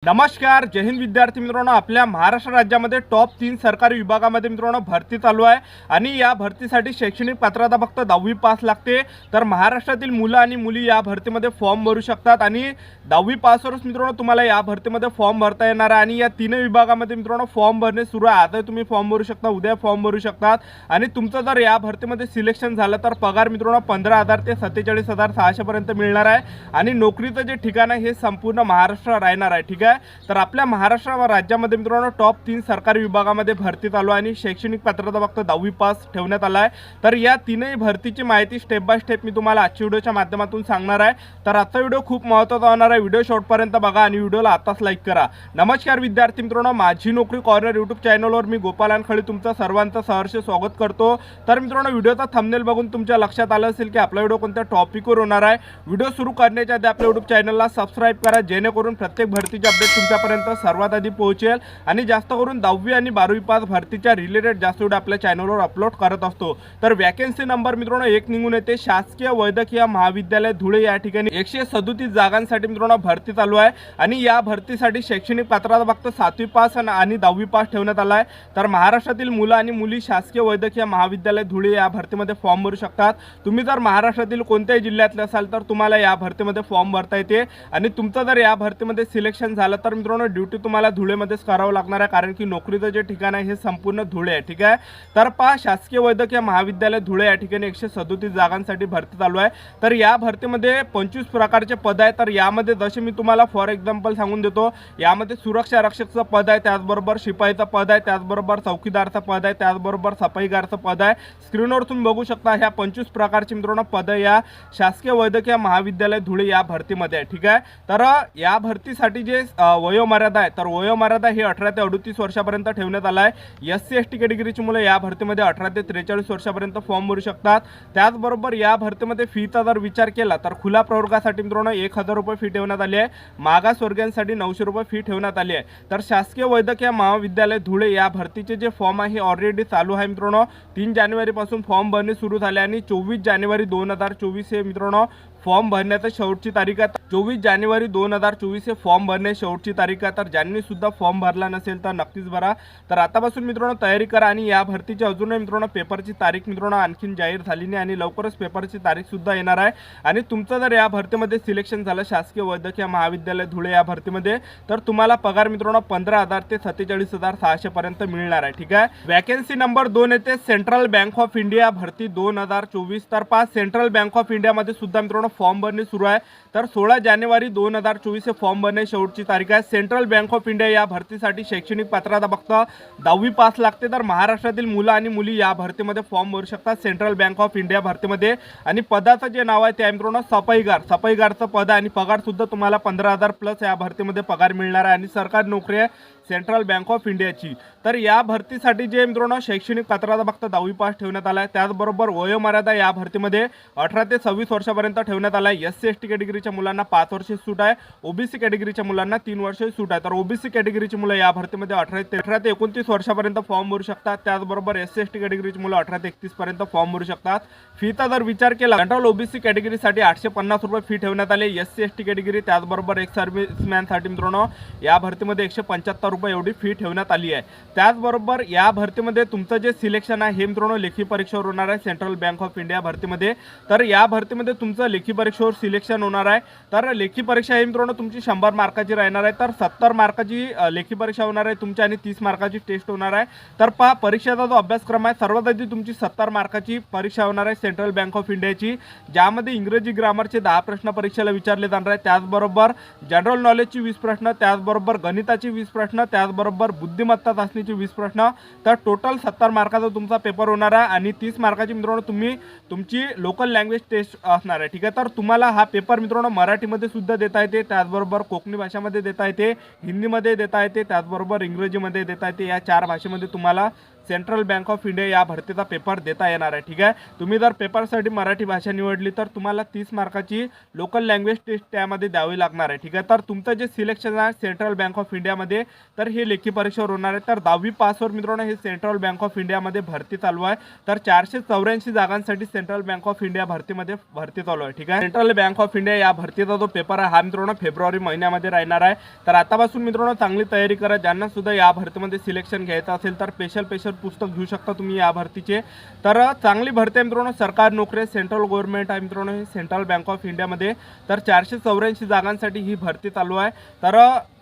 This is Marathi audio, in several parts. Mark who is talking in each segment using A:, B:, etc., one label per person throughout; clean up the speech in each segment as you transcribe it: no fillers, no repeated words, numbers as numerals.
A: नमस्कार, जय हिंद विद्यार्थी मित्रांनो। आपल्या महाराष्ट्र राज्यामध्ये टॉप 3 सरकारी विभागामध्ये मित्रांनो भरती चालू आहे आणि या भरतीसाठी शैक्षणिक पात्रता फक्त 10वी पास लागते। तर महाराष्ट्रातील मुलं आणि मुली या भरतीमध्ये फॉर्म भरू शकतात आणि 10वी पासवरच मित्रांनो तुम्हाला या भरतीमध्ये फॉर्म भरता येणार आहे। आणि या तीन विभागामध्ये मित्रांनो फॉर्म भरणे सुरू आहे। आता तुम्ही फॉर्म भरू शकता, उद्या फॉर्म भरू शकतात आणि तुमचं जर या भरतीमध्ये सिलेक्शन झालं तर पगार मित्रांनो 15,000 ते 47,600 पर्यंत मिळणार आहे आणि नोकरीचं जे ठिकाण आहे हे संपूर्ण महाराष्ट्र राहणार आहे। ठीक आहे, तर आपल्या महाराष्ट्र राज्यामध्ये मित्रांनो टॉप 3 सरकारी विभागामध्ये भरती चालू आहे आणि शैक्षणिक पात्रता फक्त 10वी पास ठेवण्यात आला आहे। तर या तीनही भरतीची माहिती स्टेप बाय स्टेप मी तुम्हाला आजच्या व्हिडिओच्या माध्यमातून सांगणार आहे। तर आजचा व्हिडिओ खूप महत्त्वाचा होणार आहे। व्हिडिओ शेवटपर्यंत बघा आणि व्हिडिओला आताच लाईक करा। नमस्कार विद्यार्थी मित्रांनो, माझी नोकरी कॉर्नर यूट्यूब चॅनलवर मी गोपाल अनखळे तुमचं सर्वांचं सहर्ष स्वागत करतो। तर मित्रांनो, व्हिडिओचा थंबनेल बघून तुमच्या लक्षात आलं असेल की आपला व्हिडिओ कोणत्या टॉपिकवर होणार आहे। व्हिडिओ सुरू करण्याच्या आधी आपल्या यूट्यूब चॅनलला सबस्क्राइब करा, जेणेकरून प्रत्येक भरतीचे अपडेट तुमच्यापर्यंत सर्वात आधी पोहोचेल आणि जास्त करून 10वी आणि 12वी पास भरतीच्या रिलेटेड जास्त व्हिडिओ आपल्या चॅनलवर अपलोड करत असतो। तर वॅकन्सी नंबर मित्रांनो 1 निघून येते। शासकीय वैद्यकीय महाविद्यालय धुळे या ठिकाणी 137 जागांसाठी मित्रांनो भरती चालू आहे आणि या भरतीसाठी शैक्षणिक पात्रता फक्त 7वी पास आणि 10वी पास ठेवण्यात आला आहे। तर महाराष्ट्रातील मुलं आणि मुली शासकीय वैद्यकीय महाविद्यालय धुळे या भरतीमध्ये फॉर्म भरू शकतात। तुम्ही जर महाराष्ट्रातील कोणत्याही जिल्ह्यातले असाल तर तुम्हाला या भरतीमध्ये फॉर्म भरता येते आणि तुमचं जर या भरतीमध्ये सिलेक्शन झालं तर मित्रांनो ड्यूटी तुम्हाला धुळेमध्येच करावं लागणार आहे, कारण की नोकरीचं जे ठिकाण आहे हे संपूर्ण धुळे आहे। ठीक आहे, तर पहा शासकीय वैद्यकीय महाविद्यालय धुळे या ठिकाणी 137 जागांसाठी भरती चालू आहे। तर या भरतीमध्ये 25 प्रकारचे पद आहे। तर यामध्ये जसे मी तुम्हाला फॉर एक्झाम्पल सांगून देतो, यामध्ये सुरक्षा रक्षकचं पद आहे, त्याचबरोबर शिपाईचं पद आहे, त्याचबरोबर चौकीदारचं पद आहे, त्याचबरोबर सफाईगारचं पद आहे। स्क्रीनवर तुम्ही बघू शकता ह्या 25 प्रकारची मित्रांनो पद या शासकीय वैद्यकीय महाविद्यालय धुळे या भरतीमध्ये आहे। ठीक आहे, तर या भरतीसाठी जे वयोमर्यादा आहे तर वयोमर्यादा ही 18 ते 38 वर्षापर्यंत ठेवण्यात आला आहे। SC ST कॅटेगरीची मुलं या भरतीमध्ये 18 ते 43 वर्षापर्यंत फॉर्म भरू शकतात। त्याचबरोबर या भरतीमध्ये फीचा जर विचार केला तर खुला प्रवर्गासाठी मित्रांनो 1,000 रुपये फी ठेवण्यात आली आहे, मागासवर्गीयांसाठी 900 रुपये फी ठेवण्यात आली आहे। तर शासकीय वैद्यकीय महाविद्यालय धुळे या भरतीचे जे फॉर्म आहे ऑलरेडी चालू आहे मित्रांनो। 3 जानेवारीपासून फॉर्म भरणे सुरू झाले आणि 24 जानेवारी 2024 हे मित्रांनो फॉर्म भरण्याची शेवटची तारीख आहे। 24 जानेवारी 2024 हे फॉर्म भरणे शेवटची तारीख आहे। तर ज्यांनी सुद्धा फॉर्म भरला नसेल तर नक्कीच भरा। तर आतापासून मित्रांनो तयारी करा आणि या भरतीची अजूनही मित्रांनो पेपरची तारीख मित्रांनो आणखीन जाहीर झाली नाही आणि लवकरच पेपरची तारीख सुद्धा येणार आहे। आणि तुमचं जर या भरतीमध्ये सिलेक्शन झालं शासकीय वैद्यकीय महाविद्यालय धुळे या भरतीमध्ये तर तुम्हाला पगार मित्रांनो 15,000 ते 47,600 पर्यंत मिळणार आहे। ठीक आहे, वॅकन्सी नंबर 2 येते सेंट्रल बँक ऑफ इंडिया भरती 2024। तर 5 सेंट्रल बँक ऑफ इंडियामध्ये सुद्धा मित्रांनो फॉर्म भरणे सुरू आहे। तर 16 जानेवारी 2024 हे फॉर्म भरणे शेवटची तारीख आहे। सेंट्रल बँक ऑफ इंडिया या भरतीसाठी शैक्षणिक पात्रता फक्त 10वी पास लागते। तर महाराष्ट्रातील मुलं आणि मुली या भरतीमध्ये फॉर्म भरू शकतात सेंट्रल बँक ऑफ इंडिया भरतीमध्ये। आणि पदाचं जे नाव आहे ते मित्रांनो सफाईगारचं पद आहे आणि पगार सुद्धा तुम्हाला 15,000 प्लस या भरतीमध्ये पगार मिळणार आहे आणि सरकारी नोकरी आहे सेंट्रल बँक ऑफ इंडियाची। तर या भरतीसाठी जे मित्रांनो शैक्षणिक पात्रता फक्त 10वी पास ठेवण्यात आला आहे। त्याचबरोबर वयोमर्यादा या भरतीमध्ये 18 ते 26 वर्षापर्यंत ठेवण्यात आला आहे। SC ST कॅटेगरीच्या मुलांना 5 वर्षे सूट आहे, OBC कॅटेगरीच्या मुलांना 3 वर्षे सूट आहे। तर OBC कॅटेगरीची मुलं या भरतीमध्ये 18 ते 29 वर्षापर्यंत फॉर्म भरू शकतात। त्याचबरोबर SC ST कॅटेगरीची मुलं 18 ते 31 पर्यंत फॉर्म भरू शकतात। फीचा जर विचार केला जनरल OBC कॅटेगरीसाठी 850 रुपये फी ठेवण्यात आले। SC ST कॅटेगरी त्याचबरोबर एक सर्व्हिसमॅनसाठी मित्रांनो या भरतीमध्ये 175 रुपये एवढी फी ठेवण्यात आली आहे। त्याचबरोबर या भरतीमध्ये तुमचं जे सिलेक्शन आहे हे मित्रांनो लेखी परीक्षेवर होणार आहे सेंट्रल बँक ऑफ इंडिया भरतीमध्ये। तर या भरतीमध्ये तुमचं लेखी परीक्षेवर सिलेक्शन होणार आहे। तर लेखी परीक्षा ही मित्रांनो तुमची 100 मार्काची राहणार आहे। तर 70 मार्काची लेखी परीक्षा होणार आहे तुमची आणि 30 मार्काची टेस्ट होणार आहे। तर पहा परीक्षेचा जो अभ्यासक्रम आहे सर्वात आधी तुमची 70 मार्काची परीक्षा होणार आहे सेंट्रल बँक ऑफ इंडियाची, ज्यामध्ये इंग्रजी ग्रामरचे 10 प्रश्न परीक्षेला विचारले जाणार आहेत। त्याचबरोबर जनरल नॉलेजची 20 प्रश्न, त्याचबरोबर गणिताची 20 प्रश्न, त्याचबरोबर बुद्धिमत्ता चाचणीचे 20 प्रश्न। तर टोटल 70 मार्काचा तुमचा पेपर होणार आहे आणि 30 मार्काची मित्रांनो तुमची लोकल लँग्वेज टेस्ट असणार आहे। ठीक आहे, तर तुम्हाला हा पेपर मित्रांनो मराठीमध्ये सुद्धा देता येते, त्याचबरोबर कोकणी भाषेमध्ये देता येते, हिंदीमध्ये देता येते, त्याचबरोबर इंग्रजीमध्ये देता येते। या 4 भाषेमध्ये तुम्हाला सेंट्रल बँक ऑफ इंडिया या भरतीचा पेपर देता येणार आहे. ठीक आहे, तुम्ही जर पेपरसाठी मराठी भाषा निवडली तर तुम्हाला 30 मार्काची लोकल लँग्वेज टेस्ट त्यामध्ये द्यावी लागणार आहे. ठीक आहे, तर तुमचं जे सिलेक्शन आहे सेंट्रल बँक ऑफ इंडियामध्ये तर हे लेखी परीक्षेवर होणार आहे. तर 10वी पासवर मित्रांनो हे सेंट्रल बँक ऑफ इंडियामध्ये भरती चालू आहे. तर 484 जागांसाठी सेंट्रल बँक ऑफ इंडिया भरतीमध्ये भरती चालू आहे. ठीक आहे, सेंट्रल बँक ऑफ इंडिया या भरतीचा जो पेपर आहे हा मित्रांनो फेब्रुवारी महिन्यामध्ये राहणार आहे. तर आतापासून मित्रांनो चांगली तयारी करा. ज्यांना सुद्धा या भरतीमध्ये सिलेक्शन घ्यायचं असेल तर स्पेशल पुस्तक घेऊ शकता तुम्ही या भरतीचे. तर चांगली भरती आहे मित्रांनो, सरकार नोकरी सेंट्रल गव्हर्नमेंट आहे मित्रांनो हे सेंट्रल बँक ऑफ इंडियामध्ये. तर 484 जागांसाठी ही भरती चालू आहे. तर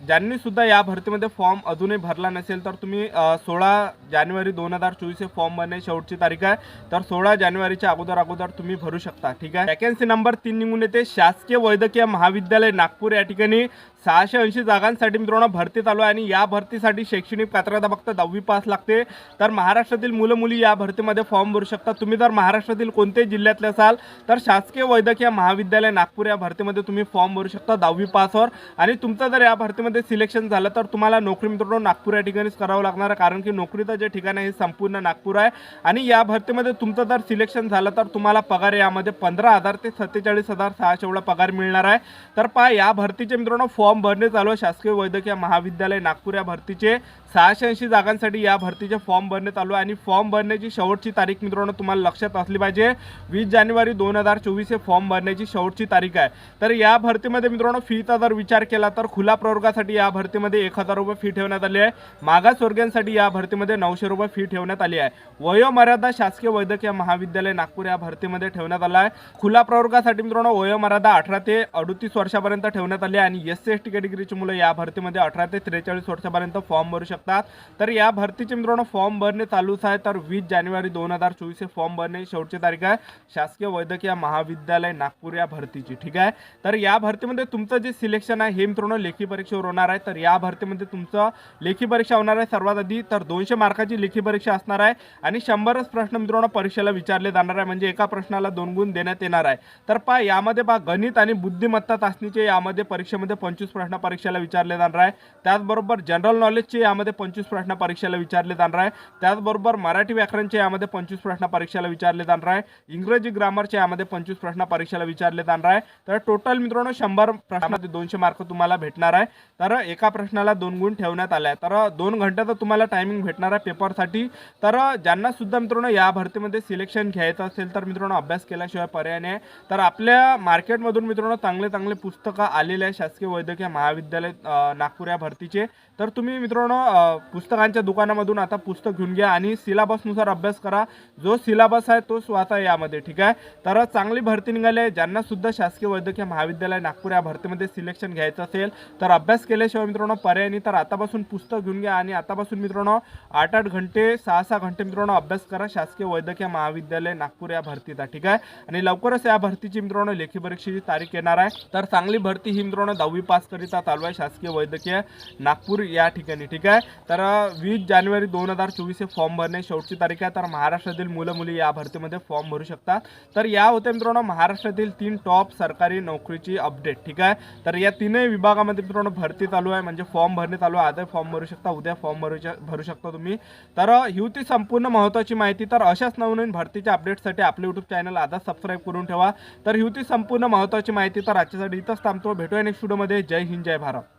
A: ज्यांनी सुद्धा या भरतीमध्ये फॉर्म अजूनही भरला नसेल तर तुम्ही 16 जानेवारी 2024 हे फॉर्म भरण्याची शेवटची तारीख आहे. तर 16 जानेवारीच्या अगोदर तुम्ही भरू शकता. ठीक आहे, वॅकन्सी नंबर 3 निघून येते. शासकीय वैद्यकीय महाविद्यालय नागपूर या ठिकाणी 680 जागांसाठी मित्रांनो भरती चालू आहे आणि या भरतीसाठी शैक्षणिक पात्रता फक्त 10वी पास लागते. तर महाराष्ट्रातील मुलं मुली या भरतीमध्ये फॉर्म भरू शकता. तुम्ही जर महाराष्ट्रातील कोणत्याही जिल्ह्यातले असाल तर शासकीय वैद्यकीय महाविद्यालय नागपूर या भरतीमध्ये तुम्ही फॉर्म भरू शकता 10वी पासवर. आणि तुमचं जर या भरतीमध्ये सिलेक्शन झालं तर तुम्हाला नोकरी मित्रांनो नागपूर या ठिकाणीच करावं लागणार आहे, कारण की नोकरीचं जे ठिकाण आहे हे संपूर्ण नागपूर आहे. आणि या भरतीमध्ये तुमचं जर सिलेक्शन झालं तर तुम्हाला पगार यामध्ये 15,000 ते 47,600 एवढा पगार मिळणार आहे. तर पहा या भरतीचे मित्रांनो फॉर्म भरणे चालू आहे. शासकीय वैद्यकीय महाविद्यालय नागपूर या भरतीचे 680 जागांसाठी या भरतीचे फॉर्म भरणे चालू आहे. आणि फॉर्म भरण्याची शेवटची तारीख मित्रांनो तुम्हाला लक्षात असली पाहिजे, 20 जानेवारी 2024 हे फॉर्म भरण्याची शेवटची तारीख आहे. तर या भरतीमध्ये मित्रांनो फीचा जर विचार केला तर खुला प्रवर्गासाठी या भरतीमध्ये 1,000 रुपये फी ठेवण्यात आली आहे. मागासवर्गीयांसाठी या भरतीमध्ये 900 रुपये फी ठेवण्यात आली आहे. वयोमर्यादा शासकीय वैद्यकीय महाविद्यालय नागपूर या भरतीमध्ये ठेवण्यात आला आहे. खुला प्रवर्गासाठी मित्रांनो वयोमर्यादा 18 ते 38 वर्षापर्यंत ठेवण्यात आली आहे. आणि SC/ST कॅटेगरीची मुलं या भरतीमध्ये 18 ते 43 वर्षापर्यंत फॉर्म भरू शकतात. तर या भरतीचे मित्रांनो फॉर्म भरणे चालूच आहे. तर 20 जानेवारी 2024 हे फॉर्म भरणे शेवटची तारीख आहे शासकीय वैद्यकीय महाविद्यालय नागपूर या भरतीची. ठीक आहे, तर या भरतीमध्ये तुमचं जे सिलेक्शन आहे हे मित्रांनो लेखी परीक्षेवर होणार आहे. तर या भरतीमध्ये तुमचं लेखी परीक्षा होणार आहे सर्वात आधी. तर 200 मार्काची लेखी परीक्षा असणार आहे आणि 100च प्रश्न मित्रांनो परीक्षेला विचारले जाणार आहे, म्हणजे एका प्रश्नाला 2 गुण देण्यात येणार आहे. तर पहा यामध्ये गणित आणि बुद्धिमत्ता चाचणीचे यामध्ये परीक्षेमध्ये 25 प्रश्न परीक्षेला विचारले जाणार आहे. त्याचबरोबर जनरल नॉलेजचे यामध्ये 25 प्रश्न परीक्षेला विचारले जाणार आहे. त्याचबरोबर मराठी व्याकरणचे यामध्ये 25 प्रश्न परीक्षेला विचारले जाणार आहे. इंग्रजी ग्रामरचे यामध्ये 25 प्रश्न परीक्षेला विचारले जाणार आहे. तर टोटल मित्रांनो 100 प्रश्नामध्ये 200 मार्क तुम्हाला भेटणार आहे. तर एका प्रश्नाला 2 गुण ठेवण्यात आले आहे. तर 2 घंट्याचा तुम्हाला टायमिंग भेटणार आहे पेपरसाठी. तर ज्यांना सुद्धा मित्रांनो या भरतीमध्ये सिलेक्शन घ्यायचं असेल तर मित्रांनो अभ्यास केल्याशिवाय पर्याय नाही. तर आपल्या मार्केटमधून मित्रांनो चांगले पुस्तकं आलेले आहे शासकीय वैद्यकीय महाविद्यालय नागपूर या भरतीचे. तर तुम्ही मित्रांनो पुस्तकांच्या दुकानामधून आता पुस्तक घेऊन घ्या आणि सिलेबसनुसार अभ्यास करा. जो सिलेबस आहे तोच वाचा यामध्ये. ठीक आहे, तर चांगली भरती निघाली आहे. ज्यांना सुद्धा शासकीय वैद्यकीय महाविद्यालय नागपूर या भरतीमध्ये सिलेक्शन घ्यायचं असेल तर अभ्यास केल्याशिवाय मित्रांनो पर्याय नाही. तर आतापासून पुस्तक घेऊन घ्या आणि आतापासून मित्रांनो 8-8 घंटे 6-6 घंटे मित्रांनो अभ्यास करा शासकीय वैद्यकीय महाविद्यालय नागपूर या भरतीचा. ठीक आहे, आणि लवकरच या भरतीची मित्रांनो लेखी परीक्षेची तारीख येणार आहे. तर चांगली भरती ही मित्रांनो 10वी पास करिता चालू आहे शासकीय वैद्यकीय नागपूर या ठिकाणी. ठीक आहे, तर 20 जानेवारी 2024 हे फॉर्म भरणे शेवटची तारीख आहे. तर महाराष्ट्रातील मुलं मुली या भरतीमध्ये फॉर्म भरू शकतात. तर या होते मित्रांनो महाराष्ट्रातील 3 टॉप सरकारी नोकरीची अपडेट. ठीक आहे, तर या 3ही विभागामध्ये मित्रांनो भरती चालू आहे, म्हणजे फॉर्म भरणे चालू आहे. आज फॉर्म भरू शकता, उद्या फॉर्म भरू शकता तुम्ही. तर ही होती संपूर्ण महत्त्वाची माहिती. तर अशाच नवनवीन भरतीच्या अपडेटसाठी आपले YouTube चॅनल आजच सबस्क्राईब करून ठेवा. तर ही होती संपूर्ण महत्त्वाची माहिती. तर आजच्यासाठी इथंच थांबतो. भेटूया नेक्स्ट व्हिडिओमध्ये. जय हिंद, जय भारत.